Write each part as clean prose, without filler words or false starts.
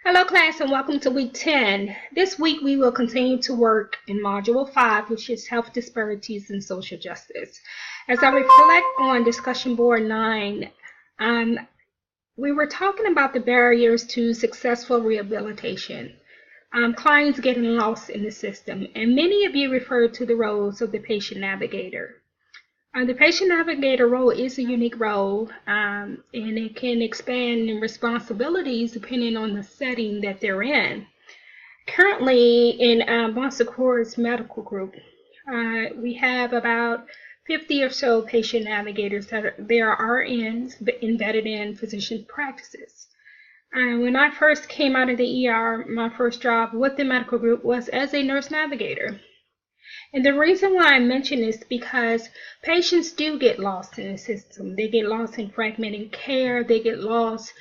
Hello class and welcome to week 10. This week we will continue to work in module 5, which is health disparities and social justice. As I reflect on discussion board 9, we were talking about the barriers to successful rehabilitation. Clients getting lost in the system, and many of you referred to the roles of the patient navigator. The patient navigator role is a unique role, and it can expand in responsibilities depending on the setting that they're in. Currently, in Bon Secours Medical Group, we have about 50 or so patient navigators that they are RNs embedded in physician practices. When I first came out of the ER, my first job with the medical group was as a nurse navigator. And the reason why I mention this is because patients do get lost in the system. They get lost in fragmented care. They get lost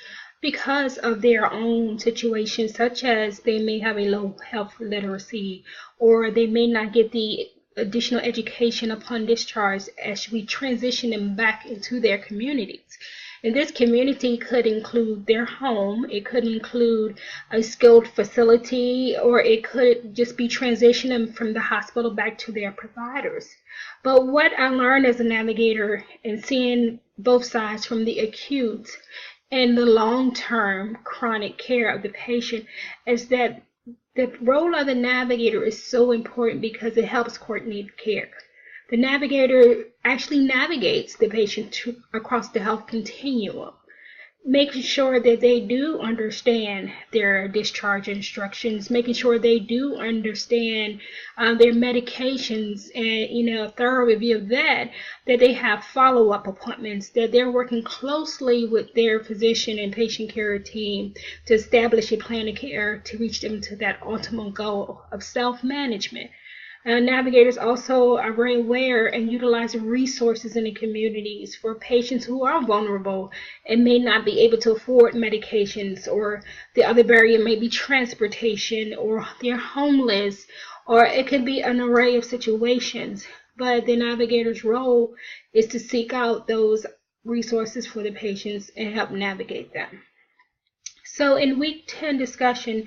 because of their own situations, such as they may have a low health literacy, or they may not get the additional education upon discharge as we transition them back into their communities. And this community could include their home, it could include a skilled facility, or it could just be transitioning from the hospital back to their providers. But what I learned as a navigator and seeing both sides from the acute and the long-term chronic care of the patient is that the role of the navigator is so important because it helps coordinate care. The navigator actually navigates the patient across the health continuum, making sure that they do understand their discharge instructions, making sure they do understand their medications, and a thorough review of that they have follow-up appointments, that they're working closely with their physician and patient care team to establish a plan of care to reach them to that ultimate goal of self-management. Navigators also are very aware and utilize resources in the communities for patients who are vulnerable and may not be able to afford medications, or the other barrier may be transportation, or they're homeless, or it could be an array of situations. But the navigator's role is to seek out those resources for the patients and help navigate them. So in week 10 discussion,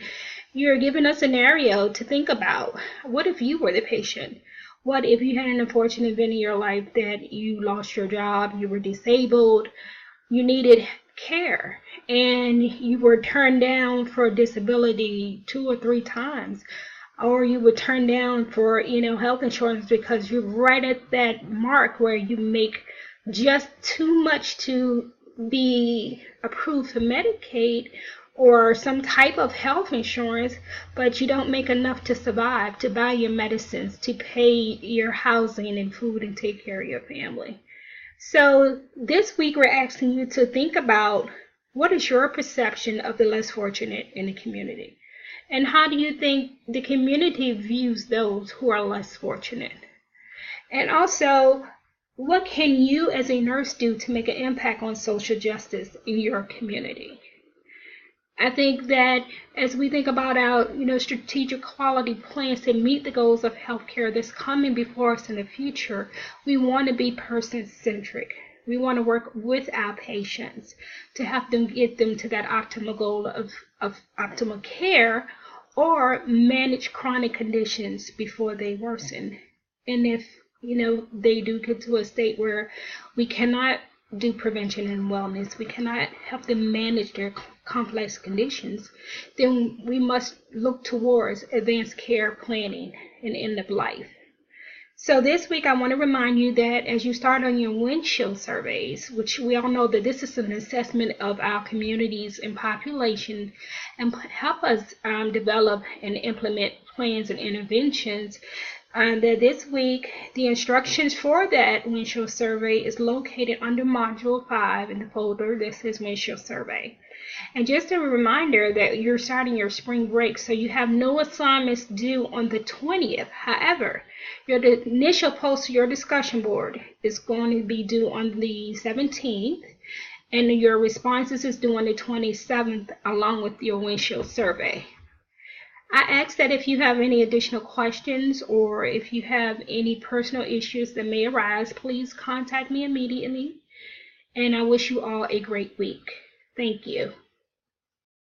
you're given a scenario to think about. What if you were the patient? What if you had an unfortunate event in your life that you lost your job, you were disabled, you needed care, and you were turned down for disability 2 or 3 times, or you were turned down for health insurance because you're right at that mark where you make just too much to be approved for Medicaid or some type of health insurance, but you don't make enough to survive, to buy your medicines, to pay your housing and food and take care of your family. So this week we're asking you to think about, what is your perception of the less fortunate in the community? And how do you think the community views those who are less fortunate? And also, what can you as a nurse do to make an impact on social justice in your community? I think that as we think about our strategic quality plans to meet the goals of healthcare that's coming before us in the future, we want to be person-centric. We want to work with our patients to help them get them to that optimal goal of optimal care, or manage chronic conditions before they worsen. And if they do get to a state where we cannot do prevention and wellness, we cannot help them manage their complex conditions, then we must look towards advanced care planning and end of life. So this week I want to remind you that as you start on your windshield surveys, which we all know that this is an assessment of our communities and population, and help us develop and implement plans and interventions, that this week the instructions for that windshield survey is located under module 5 in the folder that says windshield survey. And just a reminder that you're starting your spring break, so you have no assignments due on the 20th. However, your initial post to your discussion board is going to be due on the 17th, and your responses is due on the 27th, along with your windshield survey. I ask that if you have any additional questions, or if you have any personal issues that may arise, please contact me immediately. And I wish you all a great week. Thank you.